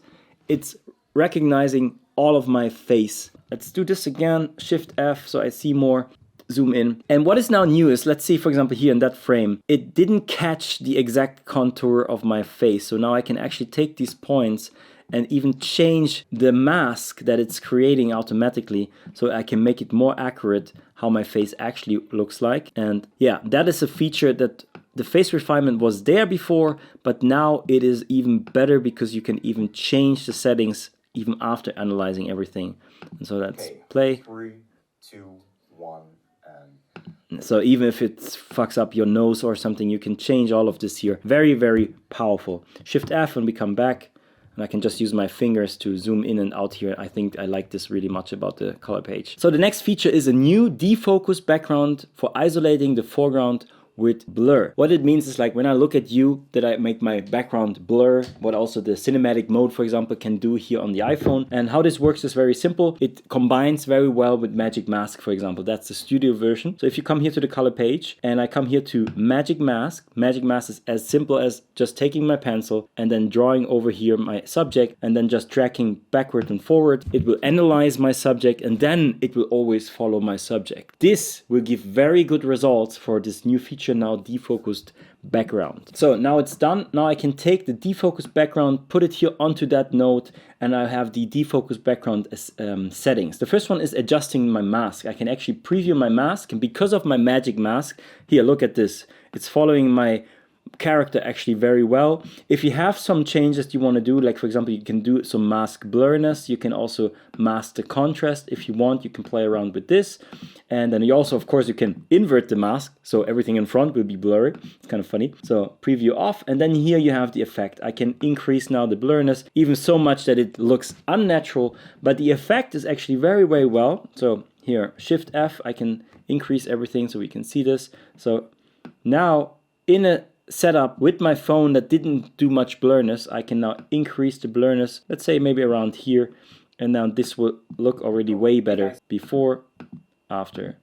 It's recognizing all of my face. Let's do this again, Shift F, so I see more, zoom in. And what is now new is, let's see, for example, here in that frame, it didn't catch the exact contour of my face. So now I can actually take these points and even change the mask that it's creating automatically, so I can make it more accurate how my face actually looks like. And yeah, that is a feature that the face refinement was there before, but now it is even better because you can even change the settings even after analyzing everything. And so that's play. 3, 2, 1, and so even if it fucks up your nose or something, you can change all of this here. Very, very powerful. Shift F when we come back. And I can just use my fingers to zoom in and out here. I think I like this really much about the color page. So the next feature is a new defocus background for isolating the foreground with blur. What it means is like when I look at you, that I make my background blur, what also the cinematic mode, for example, can do here on the iPhone. And how this works is very simple. It combines very well with Magic Mask, for example. That's the studio version. So if you come here to the color page and I come here to Magic Mask is as simple as just taking my pencil and then drawing over here my subject and then just dragging backward and forward. It will analyze my subject and then it will always follow my subject. This will give very good results for this new feature now, defocused background. So now it's done. Now I can take the defocused background, put it here onto that node, and I have the defocused background settings. The first one is adjusting my mask. I can actually preview my mask, and because of my Magic Mask, here, look at this. It's following my character actually very well. If you have some changes you want to do, like for example, you can do some mask blurriness. You can also mask the contrast if you want. You can play around with this. And then you also, of course, you can invert the mask. So everything in front will be blurry. It's kind of funny. So preview off. And then here you have the effect. I can increase now the blurriness even so much that it looks unnatural. But the effect is actually very, very well. So here, Shift F, I can increase everything so we can see this. So now in a setup with my phone that didn't do much blurriness, I can now increase the blurriness, let's say maybe around here, and now this will look already way better before, after.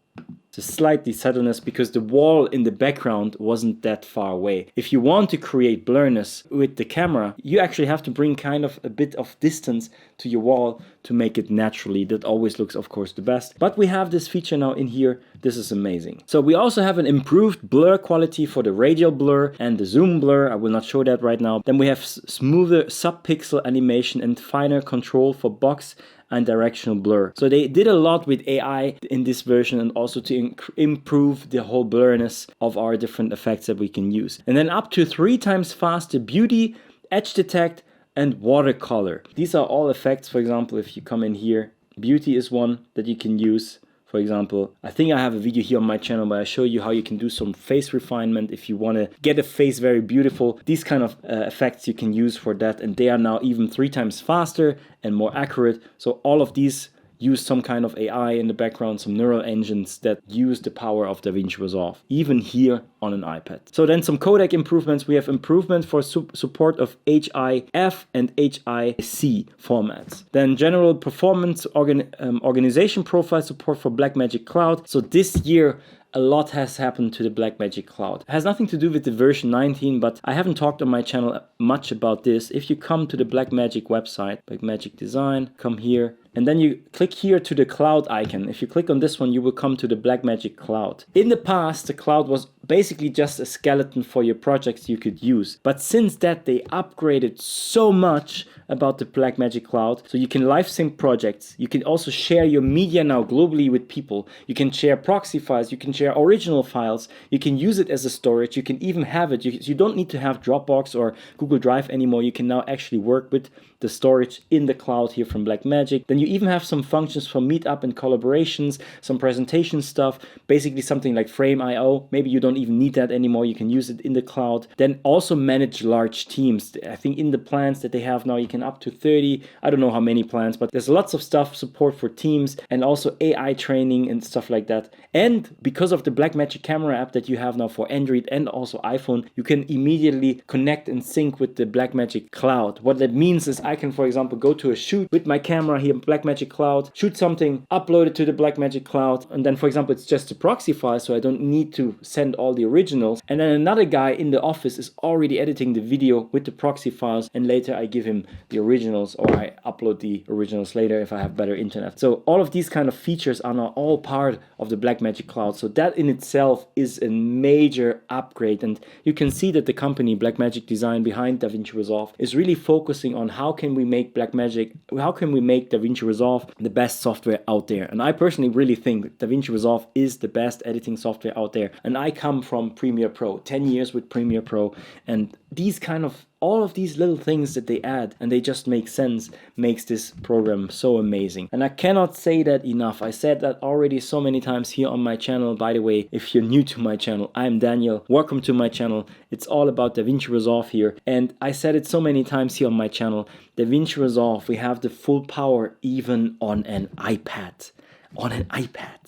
It's a slightly subtleness because the wall in the background wasn't that far away. If you want to create blurriness with the camera, you actually have to bring kind of a bit of distance to your wall to make it naturally. That always looks, of course, the best. But we have this feature now in here. This is amazing. So we also have an improved blur quality for the radial blur and the zoom blur. I will not show that right now. Then we have smoother sub-pixel animation and finer control for box and directional blur. So they did a lot with AI in this version and also to improve the whole blurriness of our different effects that we can use. And then up to 3 times faster beauty, edge detect, and watercolor. These are all effects. For example, if you come in here, beauty is one that you can use. For example, I think I have a video here on my channel where I show you how you can do some face refinement if you want to get a face very beautiful. These kind of effects you can use for that, and they are now even 3 times faster and more accurate. So all of these use some kind of AI in the background, some neural engines that use the power of DaVinci Resolve, even here on an iPad. So then some codec improvements. We have improvement for support of HEIF and HEIC formats. Then general performance organization profile support for Blackmagic Cloud. So this year, a lot has happened to the Blackmagic Cloud. It has nothing to do with the version 19, but I haven't talked on my channel much about this. If you come to the Blackmagic website, Blackmagic Design, come here, and then you click here to the cloud icon. If you click on this one, you will come to the Blackmagic Cloud. In the past, the cloud was basically just a skeleton for your projects you could use. But since that, they upgraded so much about the Blackmagic Cloud. So you can live sync projects. You can also share your media now globally with people. You can share proxy files. You can share original files. You can use it as a storage. You can even have it. You don't need to have Dropbox or Google Drive anymore. You can now actually work with the storage in the cloud here from Blackmagic. Then you even have some functions for meetup and collaborations, some presentation stuff, basically something like Frame.io. Maybe you don't even need that anymore. You can use it in the cloud. Then also manage large teams. I think in the plans that they have now, you can up to 30. I don't know how many plans, but there's lots of stuff, support for teams and also AI training and stuff like that. And because of the Blackmagic camera app that you have now for Android and also iPhone, you can immediately connect and sync with the Blackmagic Cloud. What that means is I can, for example, go to a shoot with my camera here, Blackmagic Cloud, shoot something, upload it to the Blackmagic Cloud, and then, for example, it's just a proxy file, so I don't need to send all the originals. And then another guy in the office is already editing the video with the proxy files, and later I give him the originals, or I upload the originals later if I have better internet. So all of these kind of features are now all part of the Blackmagic Cloud. So that in itself is a major upgrade, and you can see that the company Blackmagic Design behind DaVinci Resolve is really focusing on how can we make DaVinci Resolve the best software out there. And I personally really think DaVinci Resolve is the best editing software out there. And I come from Premiere Pro, 10 years with Premiere Pro, and all of these little things that they add, and they just make sense, makes this program so amazing. And I cannot say that enough. I said that already so many times here on my channel. By the way, if you're new to my channel, I'm Daniel. Welcome to my channel. It's all about DaVinci Resolve here. And I said it so many times here on my channel. DaVinci Resolve, we have the full power even on an iPad. On an iPad.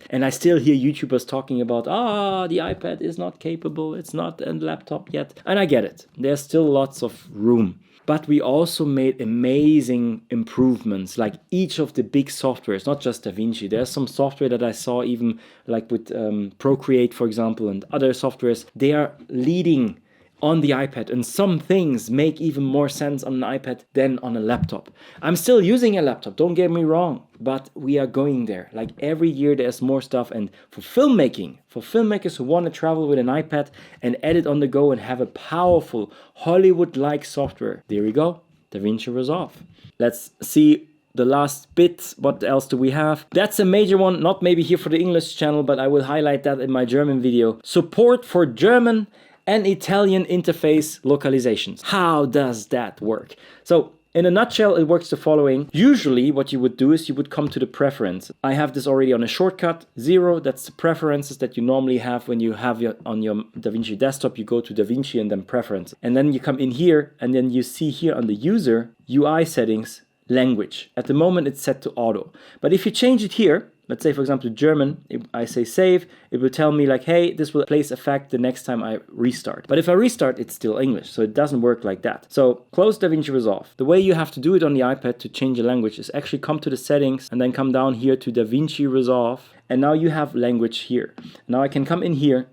And I still hear YouTubers talking about, the iPad is not capable, it's not a laptop yet. And I get it. There's still lots of room. But we also made amazing improvements, like each of the big softwares, not just DaVinci. There's some software that I saw even like with Procreate, for example, and other softwares. They are leading on the iPad, and some things make even more sense on an iPad than on a laptop. I'm still using a laptop, don't get me wrong, but we are going there. Like every year there's more stuff, and for filmmakers who want to travel with an iPad and edit on the go and have a powerful Hollywood-like software, there we go, DaVinci Resolve. Let's see the last bit. What else do we have? That's a major one, not maybe here for the English channel, but I will highlight that in my German video. Support for German and Italian interface localizations. How does that work? So in a nutshell, it works the following. Usually what you would do is you would come to the preference. I have this already on a shortcut, 0, that's the preferences that you normally have when you have on your DaVinci desktop. You go to DaVinci and then preference. And then you come in here and then you see here on the user UI settings, language. At the moment it's set to auto. But if you change it here, let's say, for example, German, if I say save, it will tell me like, hey, this will place effect the next time I restart. But if I restart, it's still English, so it doesn't work like that. So close DaVinci Resolve. The way you have to do it on the iPad to change a language is actually come to the settings and then come down here to DaVinci Resolve. And now you have language here. Now I can come in here,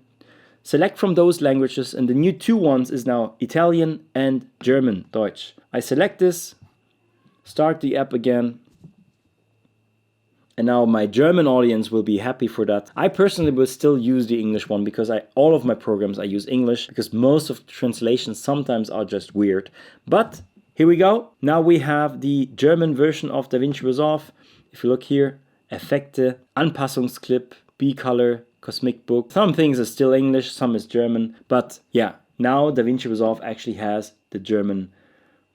select from those languages, and the new 2 ones is now Italian and German, Deutsch. I select this, start the app again, and now my German audience will be happy for that. I personally will still use the English one because all of my programs I use English, because most of the translations sometimes are just weird. But here we go. Now we have the German version of DaVinci Resolve. If you look here, Effekte, Anpassungsclip, B-Color, Cosmic Book. Some things are still English, some is German. But yeah, now DaVinci Resolve actually has the German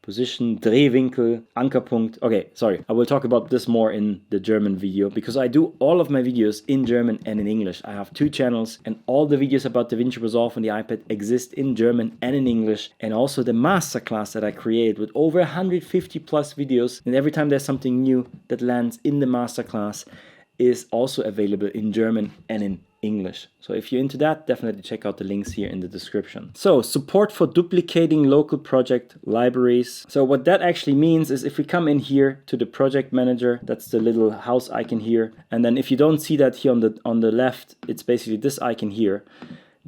position, Drehwinkel, Ankerpunkt. Okay, sorry. I will talk about this more in the German video because I do all of my videos in German and in English. I have 2 channels and all the videos about DaVinci Resolve on the iPad exist in German and in English. And also the masterclass that I create with over 150 plus videos. And every time there's something new that lands in the masterclass is also available in German and in English. So if you're into that, definitely check out the links here in the description. So support for duplicating local project libraries. So what that actually means is if we come in here to the project manager, that's the little house icon here. And then if you don't see that here on the left, it's basically this icon here.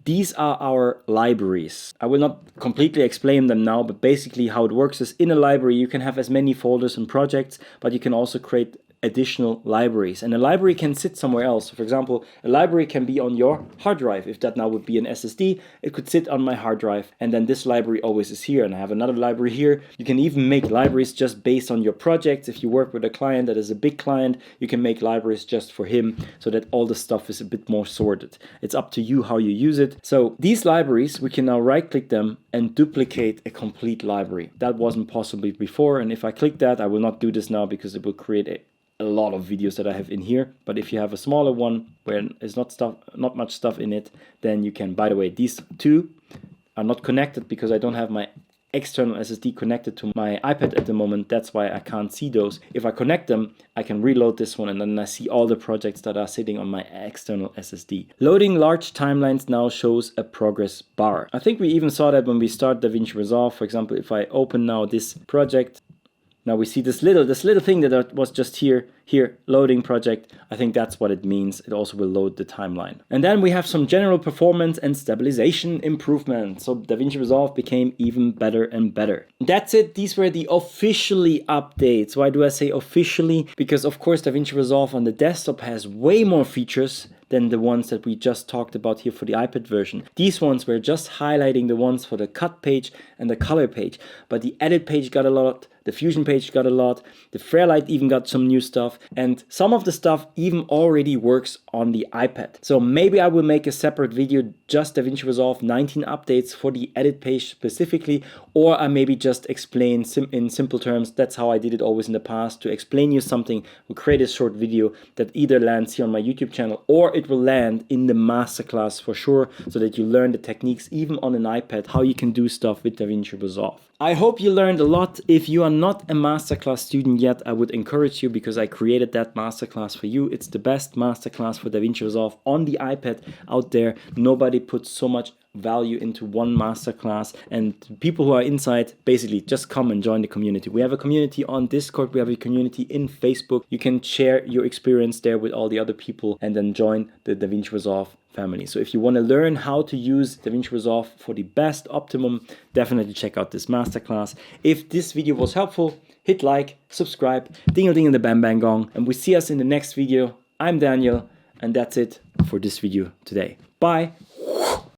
These are our libraries. I will not completely explain them now, but basically how it works is in a library you can have as many folders and projects, but you can also create additional libraries, and a library can sit somewhere else. For example, a library can be on your hard drive. If that now would be an SSD, it could sit on my hard drive, and then this library always is here, and I have another library here. You can even make libraries just based on your projects. If you work with a client that is a big client, you can make libraries just for him so that all the stuff is a bit more sorted. It's up to you how you use it. So these libraries, we can now right click them and duplicate a complete library. That wasn't possible before, and if I click that, I will not do this now because it will create a lot of videos that I have in here. But if you have a smaller one where there's not much stuff in it, then you can. By the way, these 2 are not connected because I don't have my external SSD connected to my iPad at the moment. That's why I can't see those. If I connect them, I can reload this one and then I see all the projects that are sitting on my external SSD. Loading large timelines now shows a progress bar. I think we even saw that when we start DaVinci Resolve. For example, if I open now this project, now we see this little thing that was just here, loading project. I think that's what it means. It also will load the timeline. And then we have some general performance and stabilization improvements. So DaVinci Resolve became even better and better. That's it. These were the officially updates. Why do I say officially? Because of course DaVinci Resolve on the desktop has way more features than the ones that we just talked about here for the iPad version. These ones were just highlighting the ones for the cut page and the color page, but the edit page got a lot, the Fusion page got a lot, the Fairlight even got some new stuff, and some of the stuff even already works on the iPad. So maybe I will make a separate video, just DaVinci Resolve 19 updates for the edit page specifically, or I maybe just explain in simple terms. That's how I did it always in the past, to explain you something. We'll create a short video that either lands here on my YouTube channel or it will land in the masterclass for sure, so that you learn the techniques even on an iPad, how you can do stuff with DaVinci Resolve. I hope you learned a lot. If you are not a masterclass student yet, I would encourage you, because I created that masterclass for you. It's the best masterclass for DaVinci Resolve on the iPad out there. Nobody puts so much value into one masterclass, and people who are inside, basically just come and join the community. We have a community on Discord, we have a community in Facebook. You can share your experience there with all the other people and then join the DaVinci Resolve family. So if you want to learn how to use DaVinci Resolve for the best optimum, definitely check out this masterclass. If this video was helpful, hit like, subscribe, ding ding the bang bang gong, and we see us in the next video. I'm Daniel, and that's it for this video today. Bye.